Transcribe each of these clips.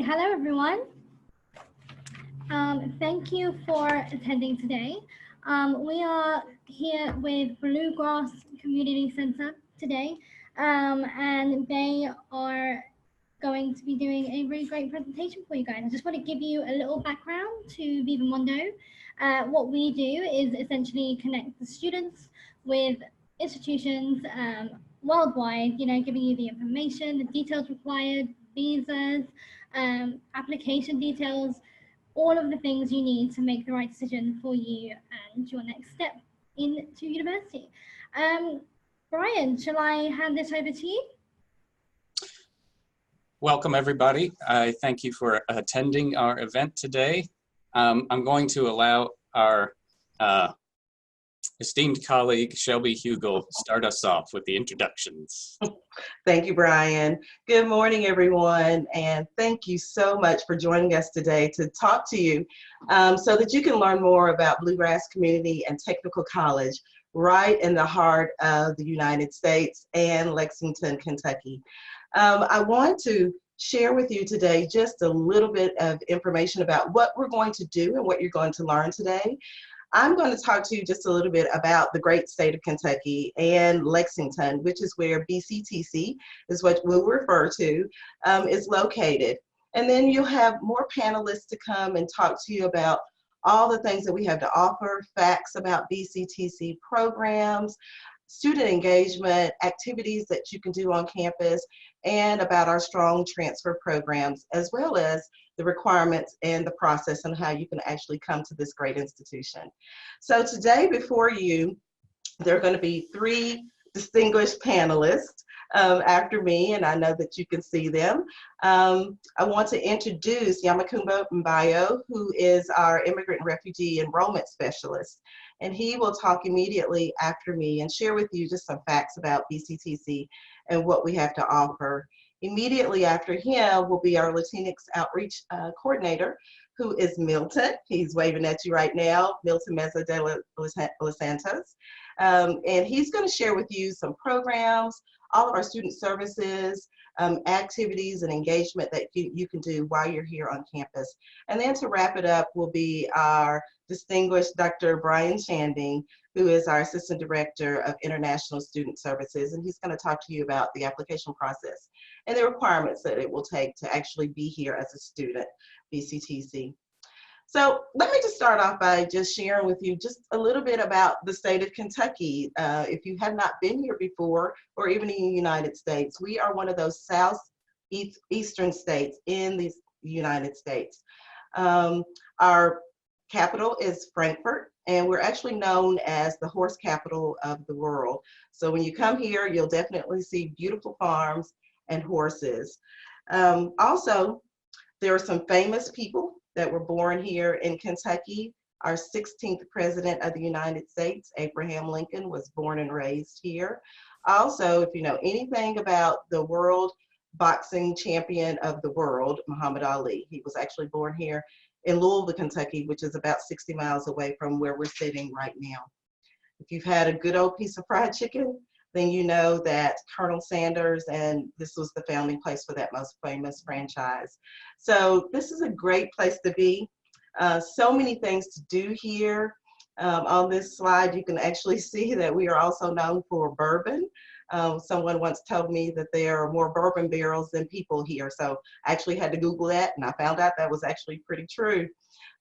Hello, everyone. Thank you for attending today. We are here with Bluegrass Community Center today, and they are going to be doing a really great presentation for you guys. I just want to give you a little background to Viva-Mundo. What we do is essentially connect the students with institutions worldwide, giving you the information, the details required, visas, application details, all of the things you need to make the right decision for you and your next step into university. Brian, shall I hand this over to you? Welcome, everybody. I thank you for attending our event today. I'm going to allow our esteemed colleague, Shelby Hugel, start us off with the introductions. Thank you, Brian. Good morning, everyone, and thank you so much for joining us today to talk to you so that you can learn more about Bluegrass Community and Technical College right in the heart of the United States and Lexington, Kentucky. I want to share with you today just a little bit of information about what we're going to do and what you're going to learn today. I'm going to talk to you just a little bit about the great state of Kentucky and Lexington, which is where BCTC is what we'll refer to, is located. And then you'll have more panelists to come and talk to you about all the things that we have to offer, facts about BCTC programs, student engagement, activities that you can do on campus, and about our strong transfer programs, as well as the requirements and the process and how you can actually come to this great institution. So today before you, there are going to be three distinguished panelists after me, and I know that you can see them. I want to introduce Yamakumbo Mbayo, who is our Immigrant and Refugee Enrollment Specialist. And he will talk immediately after me and share with you just some facts about BCTC and what we have to offer. Immediately after him will be our Latinx Outreach Coordinator, who is Milton. He's waving at you right now, Milton Meza de los Santos. And he's going to share with you some programs, all of our student services, activities and engagement that you can do while you're here on campus. And then to wrap it up will be our distinguished Dr. Brian Shanding, who is our Assistant Director of International Student Services, and he's going to talk to you about the application process and the requirements that it will take to actually be here as a student, BCTC. So let me just start off by just sharing with you just a little bit about the state of Kentucky. If you have not been here before, or even in the United States, we are one of those southeastern states in the United States. Our capital is Frankfurt, and we're actually known as the horse capital of the world. So when you come here, you'll definitely see beautiful farms and horses. Also, there are some famous people that were born here in Kentucky. Our 16th President of the United States, Abraham Lincoln, was born and raised here. Also, if you know anything about the world boxing champion of the world, Muhammad Ali, he was actually born here in Louisville, Kentucky, which is about 60 miles away from where we're sitting right now. If you've had a good old piece of fried chicken, then you know that Colonel Sanders, and this was the founding place for that most famous franchise. So this is a great place to be. So many things to do here. On this slide, you can actually see that we are also known for bourbon. Someone once told me that there are more bourbon barrels than people here. So I actually had to Google that, and I found out that was actually pretty true.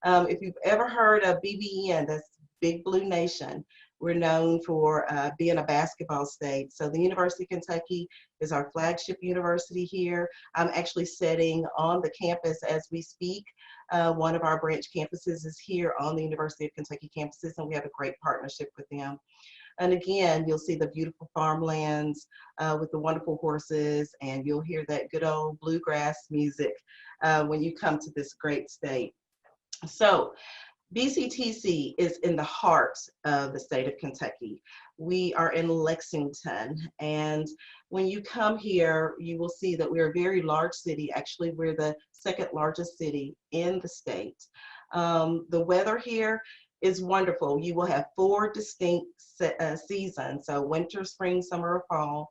If you've ever heard of BBN, that's Big Blue Nation, we're known for being a basketball state. So the University of Kentucky is our flagship university here. I'm actually sitting on the campus as we speak. One of our branch campuses is here on the University of Kentucky campuses, and we have a great partnership with them. And again, you'll see the beautiful farmlands with the wonderful horses, and you'll hear that good old bluegrass music when you come to this great state. So BCTC is in the heart of the state of Kentucky. We are in Lexington, and when you come here, you will see that we're a very large city. Actually, we're the second largest city in the state. The weather here is wonderful. You will have 4 distinct seasons, so winter, spring, summer, or fall.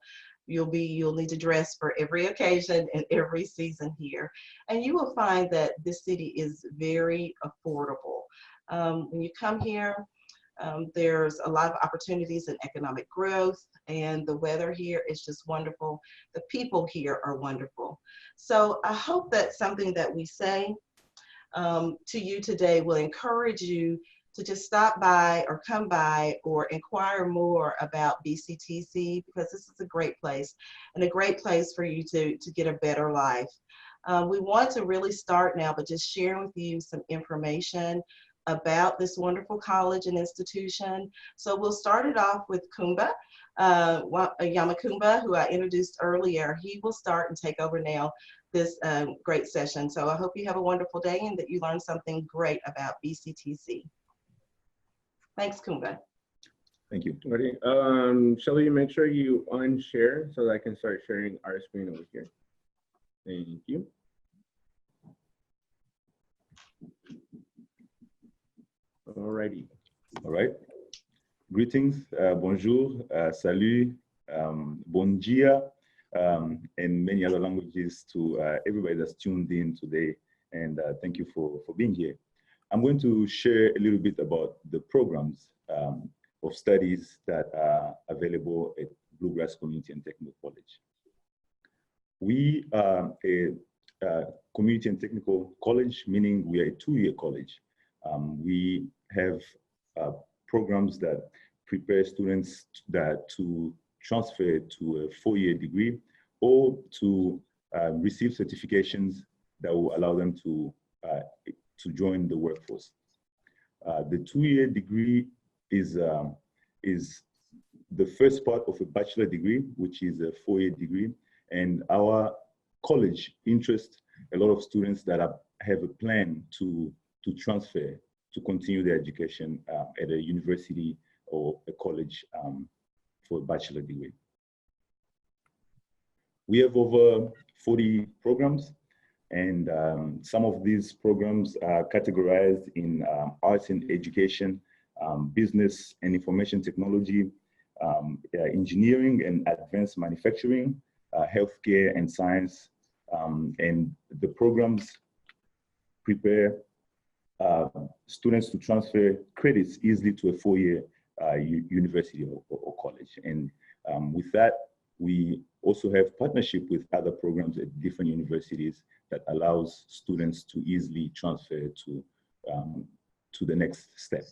You'll need to dress for every occasion and every season here. And you will find that this city is very affordable. When you come here, there's a lot of opportunities in economic growth, and the weather here is just wonderful. The people here are wonderful. So I hope that something that we say to you today will encourage you to just stop by or come by or inquire more about BCTC, because this is a great place and a great place for you to get a better life. We want to really start now, but just sharing with you some information about this wonderful college and institution. So we'll start it off with Kumba, Yamakumba, who I introduced earlier. He will start and take over now this great session. So I hope you have a wonderful day and that you learned something great about BCTC. Thanks, Kumba. Thank you. Ready? Shall we make sure you unshare so that I can start sharing our screen over here? Thank you. Alrighty. All right. Greetings, bonjour, salut, bon dia, and many other languages to everybody that's tuned in today. And thank you for being here. I'm going to share a little bit about the programs of studies that are available at Bluegrass Community and Technical College. We are a community and technical college, meaning we are a two-year college. We have programs that prepare students to transfer to a four-year degree or to receive certifications that will allow them to join the workforce. The two-year degree is the first part of a bachelor degree, which is a four-year degree. And our college interests a lot of students that have a plan to transfer, to continue their education at a university or a college for a bachelor degree. We have over 40 programs, and some of these programs are categorized in arts and education, business and information technology, engineering and advanced manufacturing, healthcare and science, and the programs prepare students to transfer credits easily to a four-year university or college. And with that, we also have partnership with other programs at different universities that allows students to easily transfer to the next step.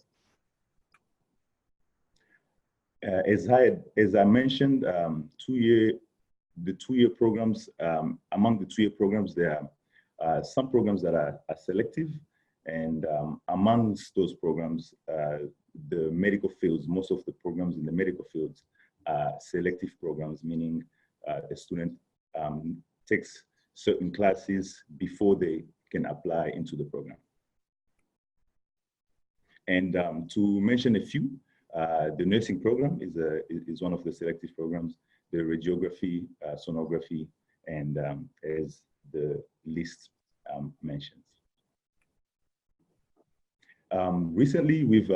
As I mentioned, the two-year programs, among the two-year programs, there are some programs that are selective, and amongst those programs, the medical fields, most of the programs in the medical fields are selective programs, meaning the student takes certain classes before they can apply into the program. And to mention a few, the nursing program is one of the selective programs, the radiography, sonography, and as the list mentions. Recently, we've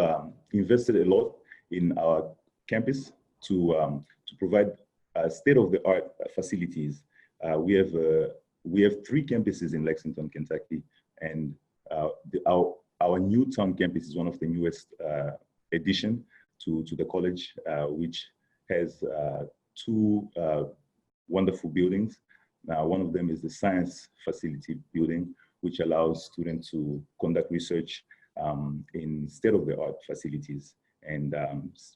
invested a lot in our campus to provide state-of-the-art facilities. We have 3 campuses in Lexington, Kentucky, and our Newtown campus is one of the newest addition to the college, which has 2 wonderful buildings. One of them is the science facility building, which allows students to conduct research in state-of-the-art facilities, and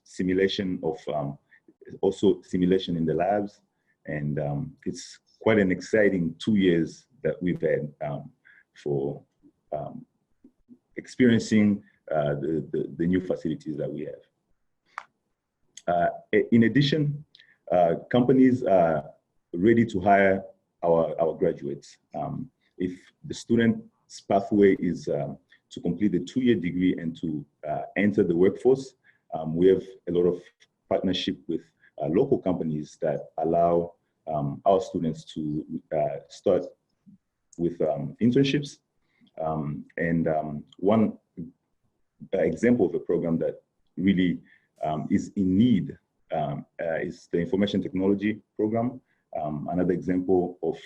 simulation of also simulation in the labs. And it's quite an exciting 2 years that we've had for experiencing the new facilities that we have. In addition, companies are ready to hire our graduates. If the student's pathway is to complete the 2-year degree and to enter the workforce, we have a lot of partnership with local companies that allow our students to start with internships. And one example of a program that really is in need is the information technology program. Another example of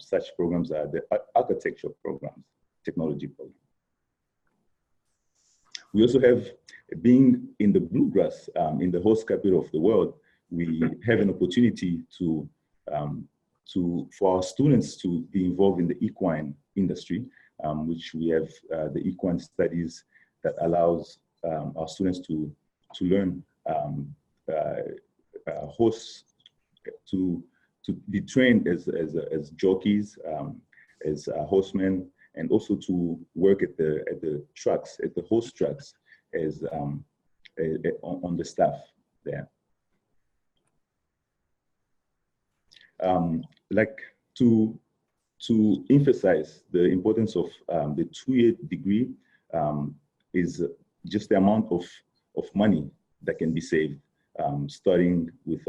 such programs are the architecture programs, technology programs. We also have, being in the Bluegrass, in the host capital of the world, we have an opportunity for our students to be involved in the equine industry, which we have the equine studies that allows our students to learn horse, to be trained as jockeys, as horsemen, and also to work at the trucks, at the horse trucks, as on the staff there. Like to emphasize the importance of the 2-year degree is just the amount of money that can be saved starting with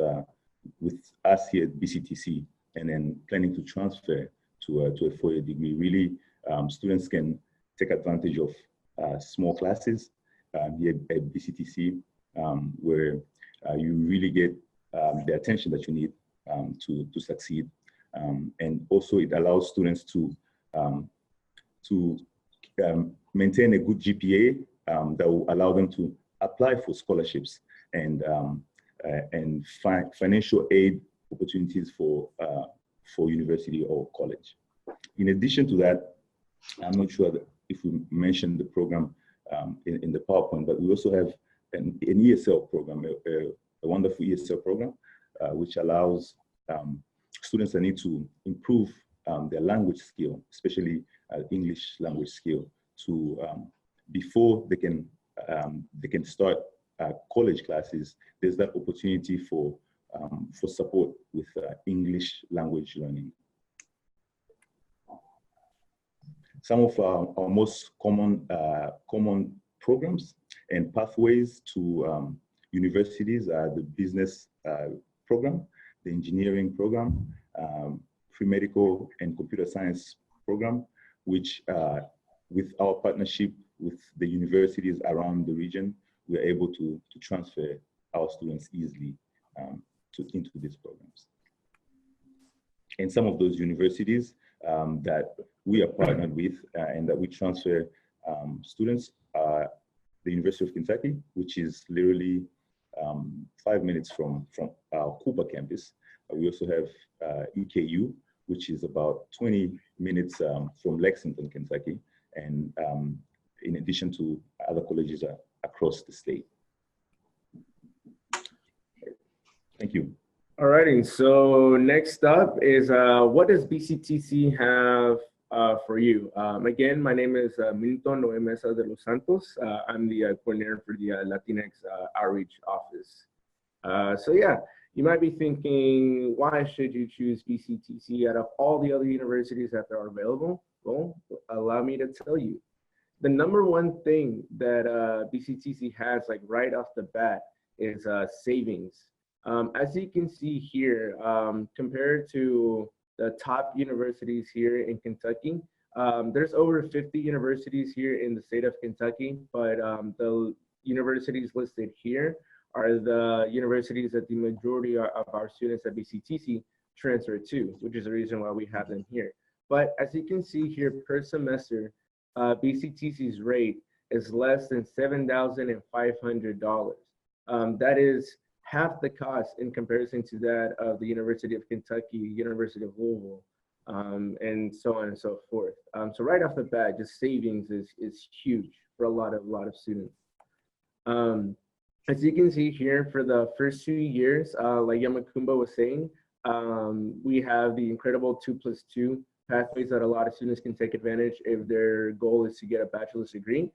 us here at BCTC and then planning to transfer to a 4-year degree. Really, students can take advantage of small classes here at BCTC where you really get the attention that you need to succeed. And also it allows students to maintain a good GPA that will allow them to apply for scholarships and financial aid opportunities for university or college. In addition to that, I'm not sure if we mentioned the program in the PowerPoint, but we also have an ESL program, a wonderful ESL program, which allows students that need to improve their language skill, especially English language skill, to before they can start college classes. There's that opportunity for support with English language learning. Some of our most common programs and pathways to universities are the business program, the engineering program, pre-medical and computer science program, which with our partnership with the universities around the region, we're able to transfer our students easily into these programs. And some of those universities that we are partnered with and that we transfer students are the University of Kentucky, which is literally 5 minutes from our Cooper campus. We also have EKU, which is about 20 minutes from Lexington, Kentucky, and in addition to other colleges across the state. Thank you. All righty, so next up is what does BCTC have for you? Again, my name is Milton Noé Mesa de los Santos. I'm the coordinator for the Latinx Outreach Office. So yeah, you might be thinking, why should you choose BCTC out of all the other universities that are available? Well, allow me to tell you. The number one thing that BCTC has, like right off the bat, is savings. As you can see here, compared to the top universities here in Kentucky, there's over 50 universities here in the state of Kentucky, but the universities listed here are the universities that the majority of our students at BCTC transfer to, which is the reason why we have them here. But as you can see here, per semester, BCTC's rate is less than $7,500. That is half the cost in comparison to that of the University of Kentucky, University of Louisville, and so on and so forth. So right off the bat, just savings is huge for a lot of students. As you can see here, for the first 2 years, like Yamakumba was saying, we have the incredible 2+2 pathways that a lot of students can take advantage if their goal is to get a bachelor's degree.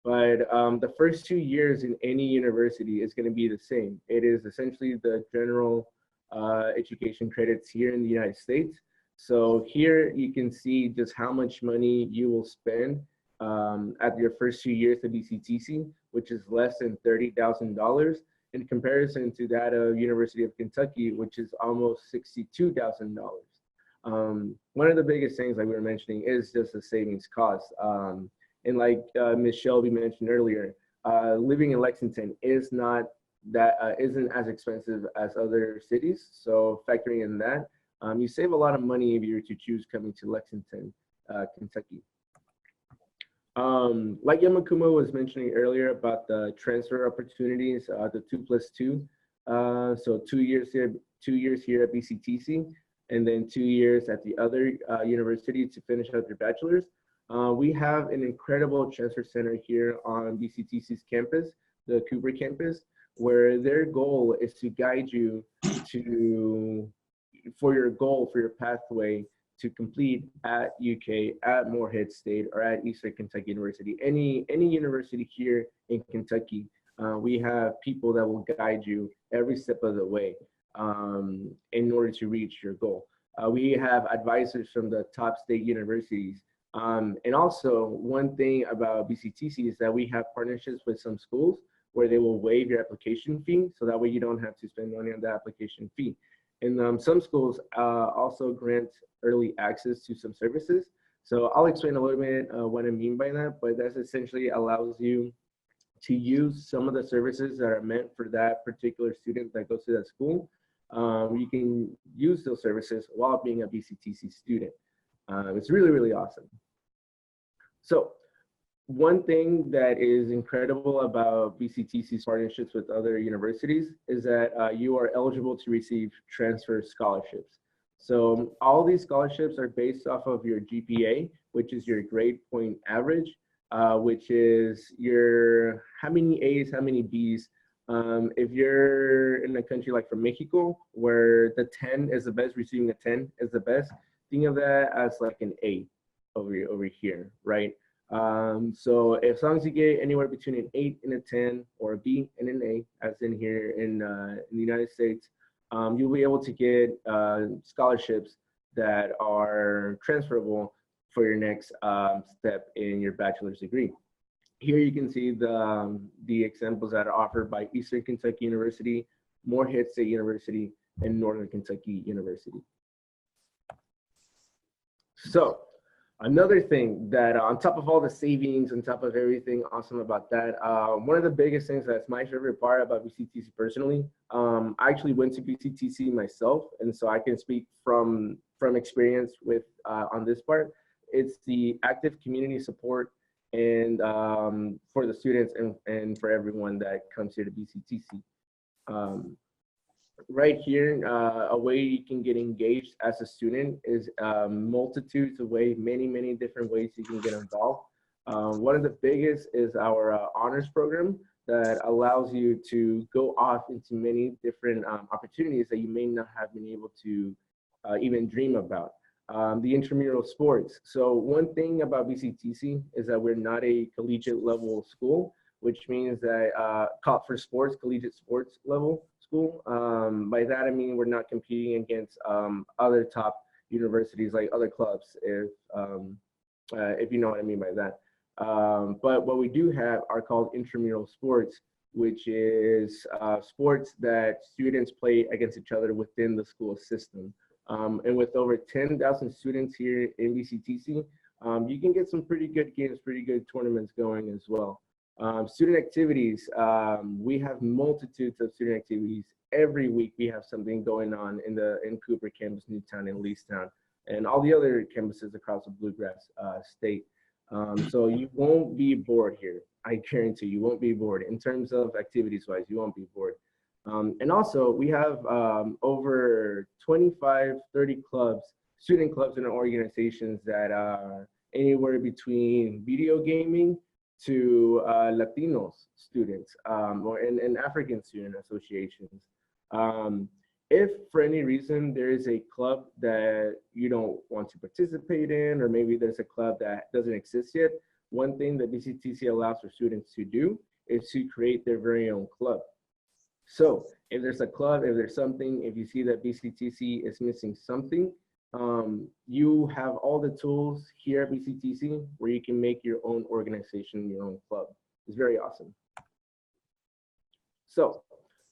But the first 2 years in any university is going to be the same. It is essentially the general education credits here in the United States. So here you can see just how much money you will spend at your first 2 years at BCTC, which is less than $30,000 in comparison to that of University of Kentucky, which is almost $62,000. One of the biggest things like we were mentioning is just the savings cost. And like Ms. Shelby mentioned earlier, living in Lexington is not that isn't as expensive as other cities. So factoring in that, you save a lot of money if you were to choose coming to Lexington, Kentucky. Like Yamakuma was mentioning earlier about the transfer opportunities, the 2+2. So 2 years here, 2 years here at BCTC, and then 2 years at the other university to finish out their bachelor's. We have an incredible transfer center here on BCTC's campus, the Cooper campus, where their goal is to guide you for your goal, for your pathway to complete at UK, at Morehead State, or at Eastern Kentucky University. Any university here in Kentucky, we have people that will guide you every step of the way in order to reach your goal. We have advisors from the top state universities. And also, one thing about BCTC is that we have partnerships with some schools where they will waive your application fee, so that way you don't have to spend money on the application fee. And some schools also grant early access to some services. So I'll explain a little bit what I mean by that, but that essentially allows you to use some of the services that are meant for that particular student that goes to that school. You can use those services while being a BCTC student. It's really, really awesome. So one thing that is incredible about BCTC's partnerships with other universities is that you are eligible to receive transfer scholarships. So all these scholarships are based off of your GPA, which is your grade point average, which is your how many A's, how many B's. If you're in a country like from Mexico, where the 10 is the best, receiving a 10 is the best, think of that as like an A over here, right? So as long as you get anywhere between an 8 and a 10, or a B and an A, as in here in the United States, you'll be able to get scholarships that are transferable for your next step in your bachelor's degree. Here you can see the examples that are offered by Eastern Kentucky University, Morehead State University, and Northern Kentucky University. So another thing that on top of all the savings, on top of everything awesome about that, one of the biggest things that's my favorite part about BCTC personally, I actually went to BCTC myself, and so I can speak from experience with on this part. It's the active community support and for the students and for everyone that comes here to BCTC. Right here, a way you can get engaged as a student is multitudes of ways, many different ways you can get involved. One of the biggest is our honors program that allows you to go off into many different opportunities that you may not have been able to even dream about. The intramural sports. So one thing about BCTC is that we're not a collegiate level school, which means that for sports, collegiate sports level school. By that I mean we're not competing against other top universities, like other clubs, if you know what I mean by that. But what we do have are called intramural sports, which is sports that students play against each other within the school system. And with over 10,000 students here in BCTC, you can get some pretty good games, pretty good tournaments going as well. Student activities, we have multitudes of student activities. Every week we have something going on in Cooper campus, Newtown, and Leestown, and all the other campuses across the Bluegrass state. So you won't be bored here. I guarantee you won't be bored. In terms of activities wise, you won't be bored. And also we have over 25, 30 clubs, student clubs and organizations that are anywhere between video gaming to Latinos students and African student associations. If for any reason there is a club that you don't want to participate in, or maybe there's a club that doesn't exist yet, one thing that BCTC allows for students to do is to create their very own club. So if there's a club, if there's something, if you see that BCTC is missing something, you have all the tools here at BCTC where you can make your own organization, your own club. It's very awesome. So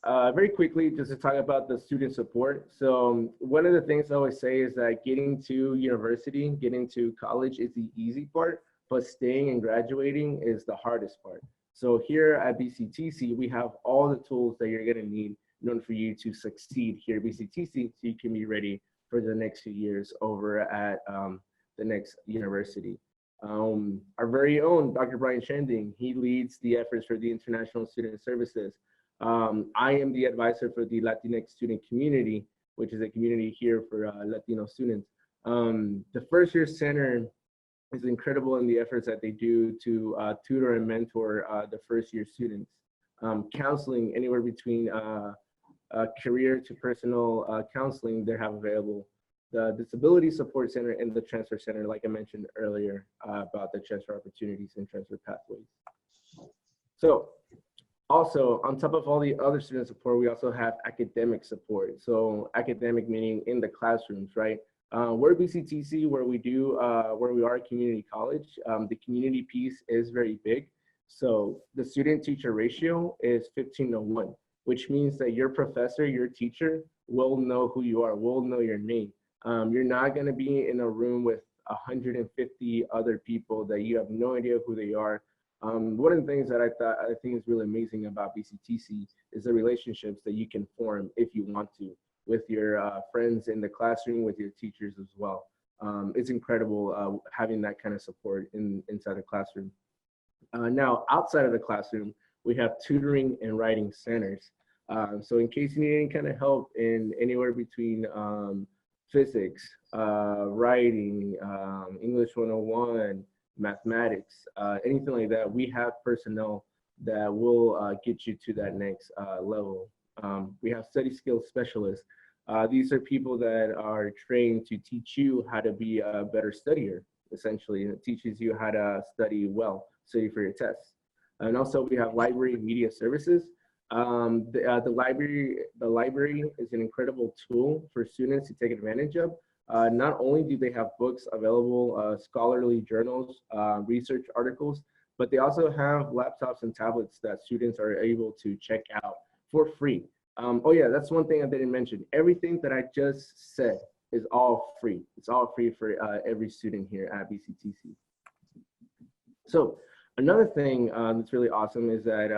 very quickly, just to talk about the student support. So one of the things I always say is that getting to university, getting to college is the easy part, but staying and graduating is the hardest part. So here at BCTC, we have all the tools that you're going to need in order for you to succeed here at BCTC, so you can be ready for the next few years over at the next university. Our very own Dr. Brian Shanding, he leads the efforts for the International Student Services. I am the advisor for the Latinx student community, which is a community here for Latino students. The First Year Center is incredible in the efforts that they do to tutor and mentor the first year students. Counseling anywhere between career to personal counseling they have available. The Disability Support Center and the Transfer Center, like I mentioned earlier, about the transfer opportunities and transfer pathways. So also, on top of all the other student support, we also have academic support. So academic meaning in the classrooms, right? We're BCTC, where we are a community college. The community piece is very big. So the student-teacher ratio is 15:1, which means that your professor, your teacher will know who you are, will know your name. You're not gonna be in a room with 150 other people that you have no idea who they are. One of the things that I think is really amazing about BCTC is the relationships that you can form if you want to with your friends in the classroom, with your teachers as well. It's incredible having that kind of support inside the classroom. Now, outside of the classroom, we have tutoring and writing centers. So in case you need any kind of help in anywhere between physics, writing, English 101, mathematics, anything like that, we have personnel that will get you to that next level. We have study skills specialists. These are people that are trained to teach you how to be a better studier, essentially, and it teaches you how to study well, study for your tests. And also we have library and media services. The library is an incredible tool for students to take advantage of. Not only do they have books available, scholarly journals, research articles, but they also have laptops and tablets that students are able to check out for free. Oh yeah, that's one thing I didn't mention. Everything that I just said is all free. It's all free for every student here at BCTC. So another thing that's really awesome is that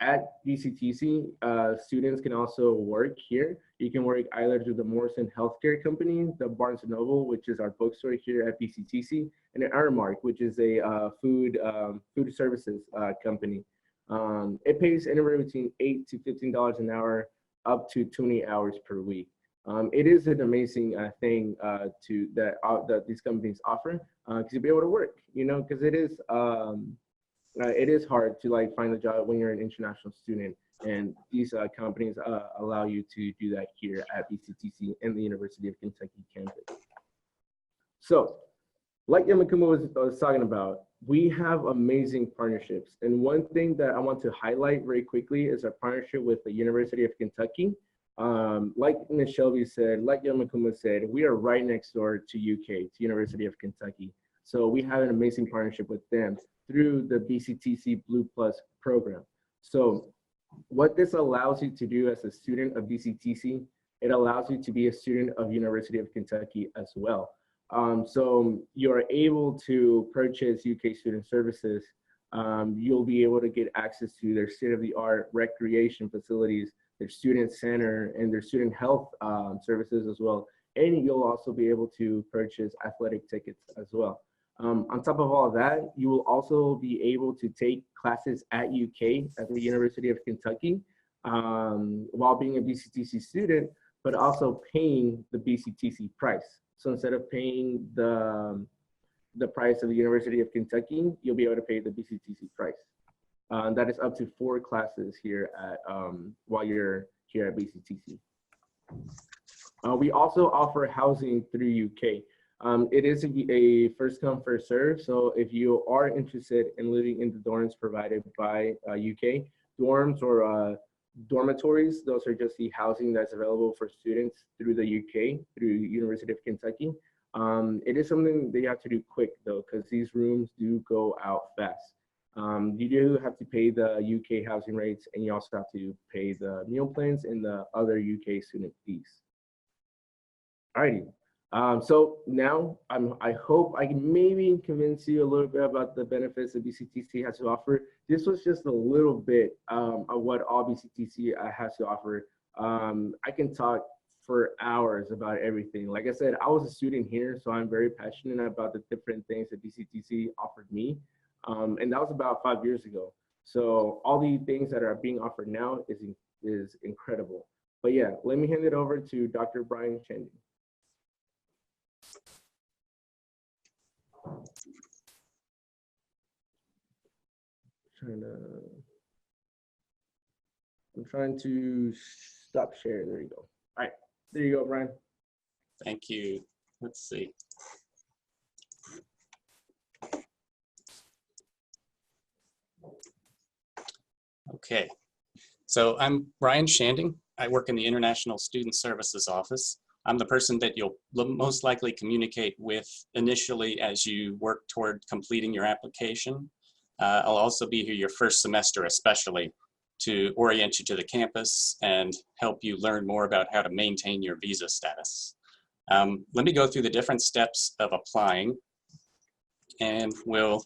at BCTC, students can also work here. You can work either through the Morrison Healthcare Company, the Barnes & Noble, which is our bookstore here at BCTC, and the Aramark, which is a food services company. It pays anywhere between $8 to $15 an hour, up to 20 hours per week. It is an amazing thing that these companies offer, because you'll be able to work, you know, because it is hard to like find a job when you're an international student, and these companies allow you to do that here at BCTC and the University of Kentucky campus. So, like Yamakuma was talking about, we have amazing partnerships. And one thing that I want to highlight very quickly is our partnership with the University of Kentucky. Like Ms. Shelby said, like Yamakuma said, we are right next door to UK, to University of Kentucky. So we have an amazing partnership with them through the BCTC Blue Plus program. So what this allows you to do as a student of BCTC, it allows you to be a student of University of Kentucky as well. So you're able to purchase UK student services. You'll be able to get access to their state-of-the-art recreation facilities, their student center, and their student health services as well. And you'll also be able to purchase athletic tickets as well. On top of all that, you will also be able to take classes at UK, at the University of Kentucky, while being a BCTC student, but also paying the BCTC price. So instead of paying the price of the University of Kentucky, you'll be able to pay the BCTC price. That is up to 4 classes here at while you're here at BCTC. We also offer housing through UK. It is a first come, first serve. So if you are interested in living in the dorms provided by UK, dorms or dormitories, those are just the housing that's available for students through the UK, through University of Kentucky. It is something that you have to do quick though, because these rooms do go out fast. You do have to pay the UK housing rates, and you also have to pay the meal plans and the other UK student fees. Alrighty, So now I hope I can maybe convince you a little bit about the benefits that BCTC has to offer. This was just a little bit of what all BCTC has to offer. I can talk for hours about everything. Like I said, I was a student here, so I'm very passionate about the different things that BCTC offered me. And that was about 5 years ago. So all the things that are being offered now is incredible. But yeah, let me hand it over to Dr. Brian Chanding. I'm trying to stop share. There you go. All right, there you go, Brian. Thank you. Let's see. Okay, so I'm Brian Shanding. I work in the International Student Services Office. I'm the person that you'll most likely communicate with initially as you work toward completing your application. I'll also be here your first semester especially to orient you to the campus and help you learn more about how to maintain your visa status. Let me go through the different steps of applying, and we'll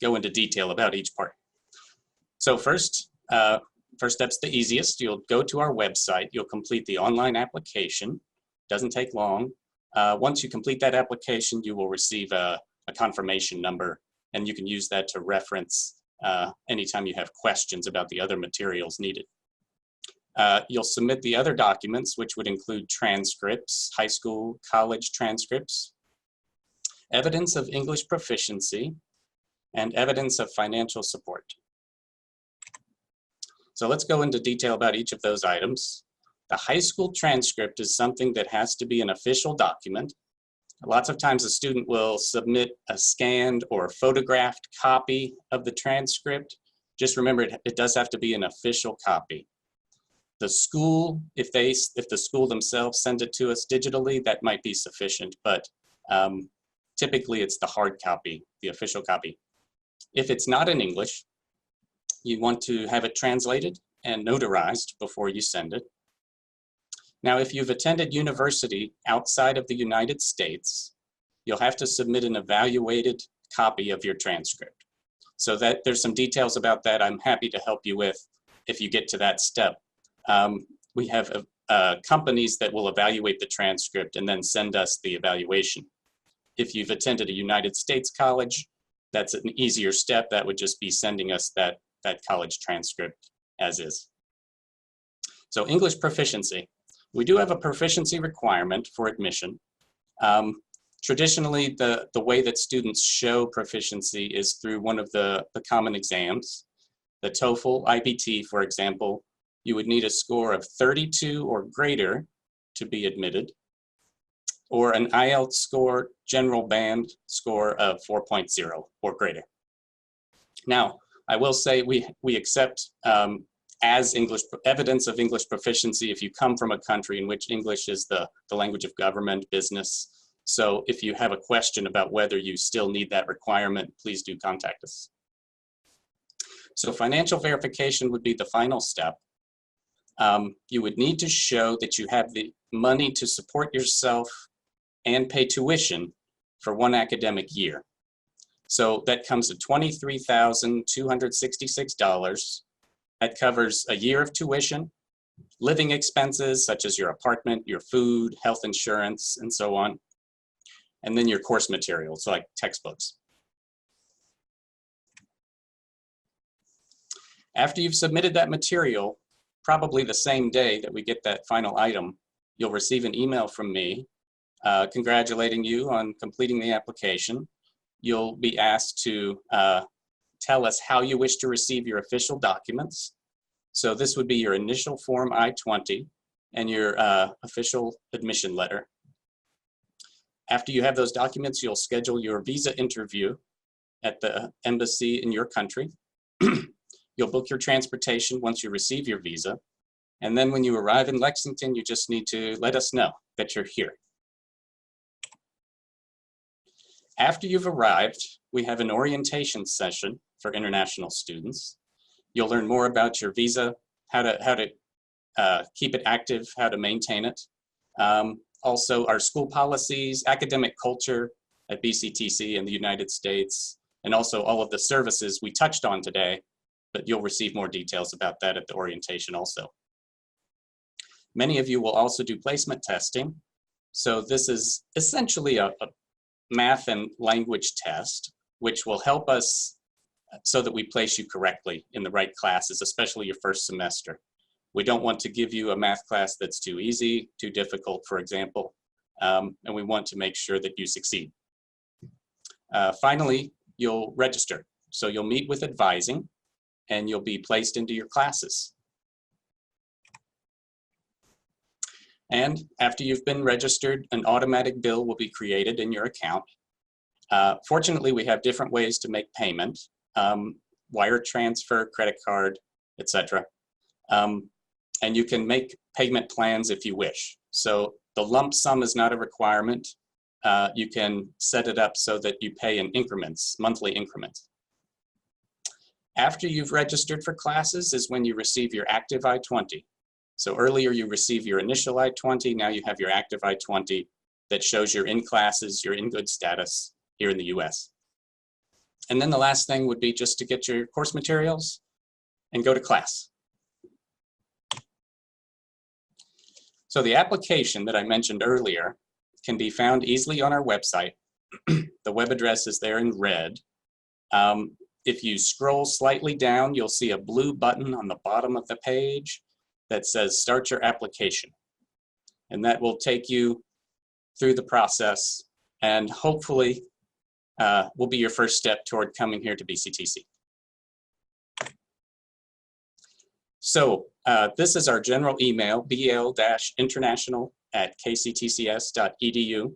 go into detail about each part. So first step's the easiest. You'll go to our website. You'll complete the online application. Doesn't take long. Once you complete that application, you will receive a confirmation number, and you can use that to reference anytime you have questions about the other materials needed. You'll submit the other documents, which would include transcripts, high school, college transcripts, evidence of English proficiency, and evidence of financial support. So let's go into detail about each of those items. The high school transcript is something that has to be an official document. Lots of times a student will submit a scanned or photographed copy of the transcript. Just remember, it does have to be an official copy. The school, if the school themselves send it to us digitally, that might be sufficient, but typically it's the hard copy, the official copy. If it's not in English, you want to have it translated and notarized before you send it. Now, if you've attended university outside of the United States, you'll have to submit an evaluated copy of your transcript. So that there's some details about that I'm happy to help you with if you get to that step. We have companies that will evaluate the transcript and then send us the evaluation. If you've attended a United States college, that's an easier step. That would just be sending us that college transcript as is. So English proficiency. We do have a proficiency requirement for admission. Traditionally, the way that students show proficiency is through one of the common exams. The TOEFL, IBT, for example, you would need a score of 32 or greater to be admitted, or an IELTS score, general band score of 4.0 or greater. Now, I will say we accept as evidence of English proficiency if you come from a country in which English is the language of government, business. So if you have a question about whether you still need that requirement, please do contact us. So financial verification would be the final step. You would need to show that you have the money to support yourself and pay tuition for one academic year. So that comes to $23,266. That covers a year of tuition, living expenses such as your apartment, your food, health insurance, and so on, and then your course materials like textbooks. After you've submitted that material, probably the same day that we get that final item, you'll receive an email from me congratulating you on completing the application. You'll be asked to tell us how you wish to receive your official documents. So this would be your initial Form I-20 and your official admission letter. After you have those documents, you'll schedule your visa interview at the embassy in your country. You'll book your transportation once you receive your visa. And then when you arrive in Lexington, you just need to let us know that you're here. After you've arrived, we have an orientation session for international students. You'll learn more about your visa, how to keep it active, how to maintain it. also our school policies, academic culture at BCTC in the United States, and also all of the services we touched on today, but you'll receive more details about that at the orientation also. Many of you will also do placement testing. So this is essentially a math and language test, which will help us so that we place you correctly in the right classes, especially your first semester. We don't want to give you a math class that's too easy, too difficult, for example, and we want to make sure that you succeed. Finally, you'll register. So you'll meet with advising and you'll be placed into your classes. And after you've been registered, an automatic bill will be created in your account. Fortunately, we have different ways to make payment, wire transfer, credit card, etc. And you can make payment plans if you wish. So the lump sum is not a requirement. You can set it up so that you pay in increments, monthly increments. After you've registered for classes is when you receive your active I-20. So earlier you receive your initial I-20, now you have your active I-20 that shows you're in classes, you're in good status here in the US. And then the last thing would be just to get your course materials and go to class. So the application that I mentioned earlier can be found easily on our website. The web address is there in red. If you scroll slightly down, you'll see a blue button on the bottom of the page that says Start Your Application. And that will take you through the process and hopefully will be your first step toward coming here to BCTC. So this is our general email, bl-international@kctcs.edu.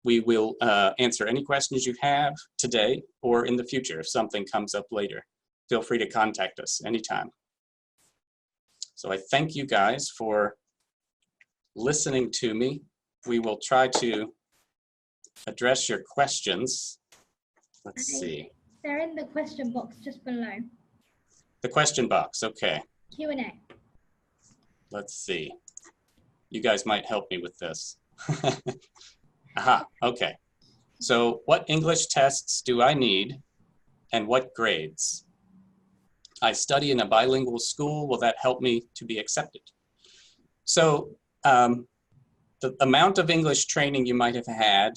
We will answer any questions you have today or in the future if something comes up later. Feel free to contact us anytime. So I thank you guys for listening to me. We will try to address your questions. Let's see. They're in the question box just below. The question box, okay. Q&A. Let's see. You guys might help me with this. Aha, okay. So what English tests do I need and what grades? I study in a bilingual school. Will that help me to be accepted? So the amount of English training you might have had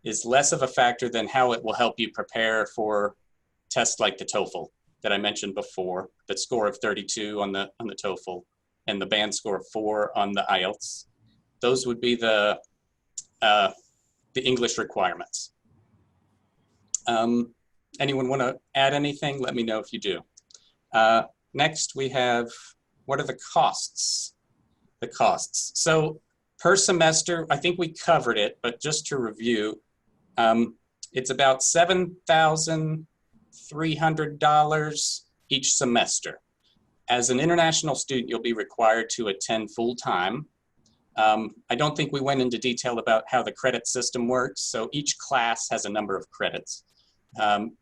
is less of a factor than how it will help you prepare for tests like the TOEFL that I mentioned before, the score of 32 on the TOEFL and the band score of 4 on the IELTS. Those would be the English requirements. Anyone want to add anything? Let me know if you do. Next, we have, what are the costs? The costs. So per semester, I think we covered it, but just to review, it's about $7,300 each semester. As an international student, you'll be required to attend full-time. I don't think we went into detail about how the credit system works. So each class has a number of credits.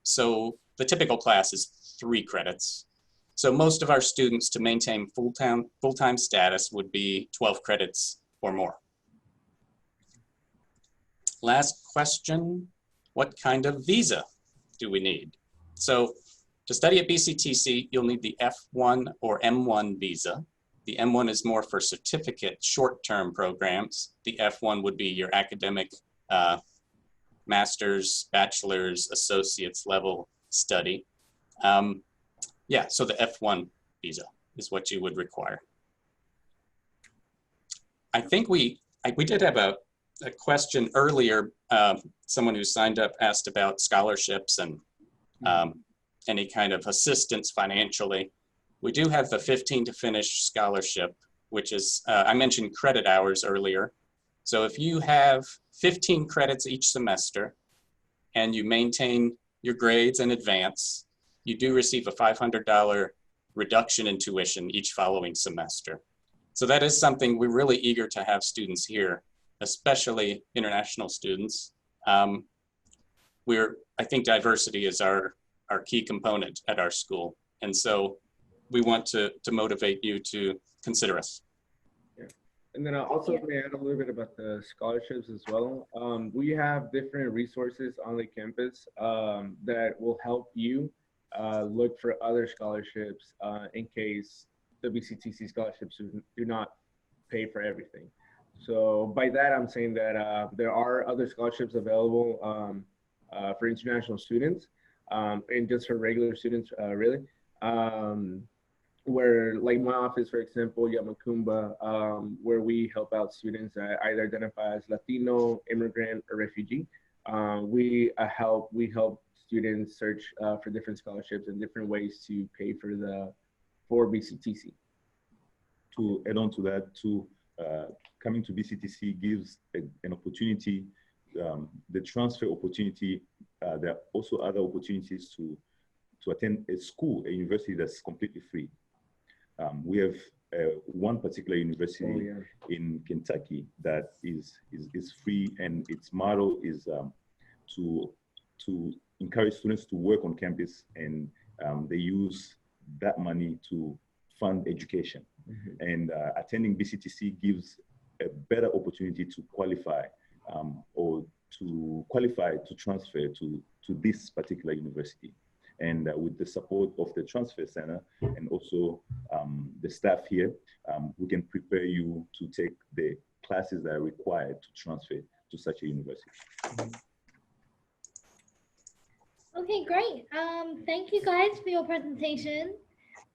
So the typical class is 3 credits. So most of our students to maintain full-time status would be 12 credits or more. Last question, what kind of visa do we need? So to study at BCTC, you'll need the F1 or M1 visa. The M1 is more for certificate short-term programs. The F1 would be your academic master's, bachelor's, associate's level study. Yeah, so the F1 visa is what you would require. I think we did have a question earlier. Someone who signed up asked about scholarships and any kind of assistance financially. We do have the 15 to finish scholarship, which is, I mentioned credit hours earlier. So if you have 15 credits each semester and you maintain your grades in advance, you do receive a $500 reduction in tuition each following semester. So that is something we're really eager to have students here, especially international students. I think diversity is our key component at our school. And so we want to motivate you to consider us. Yeah. And then I also may add a little bit about the scholarships as well. We have different resources on the campus that will help you look for other scholarships in case the BCTC scholarships do not pay for everything. So by that, I'm saying that there are other scholarships available for international students and just for regular students, really. Where like my office, for example, Yamakumba, where we help out students that either identify as Latino, immigrant, or refugee. We help students search for different scholarships and different ways to pay for BCTC. To add on to that, coming to BCTC gives an opportunity, the transfer opportunity. There are also other opportunities to attend a school, a university that's completely free. We have one particular university in Kentucky that is free, and its motto is to encourage students to work on campus, and they use that money to fund education. And attending BCTC gives a better opportunity to qualify or to qualify to transfer to this particular university. And with the support of the transfer center and also the staff here, we can prepare you to take the classes that are required to transfer to such a university. Okay, great. Thank you guys for your presentation.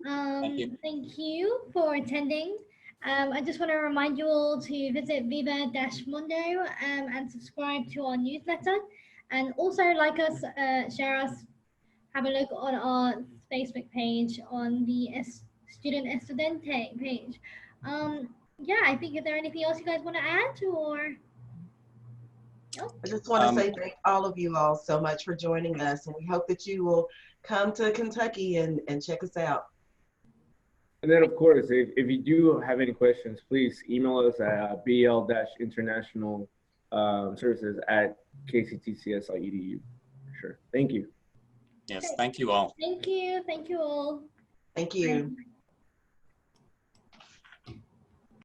Thank you for attending. I just want to remind you all to visit Viva-Mundo and subscribe to our newsletter, and also like us, share us, have a look on our Facebook page on the Student Estudiante page. Yeah, I think, is there anything else you guys want to add, or? No? I just want to say thank all of you all so much for joining us, and we hope that you will come to Kentucky and check us out. And then, of course, if you do have any questions, please email us at bl-international services@kctcs.edu. Sure. Thank you. Yes, thank you all. Thank you. Thank you all. Thank you.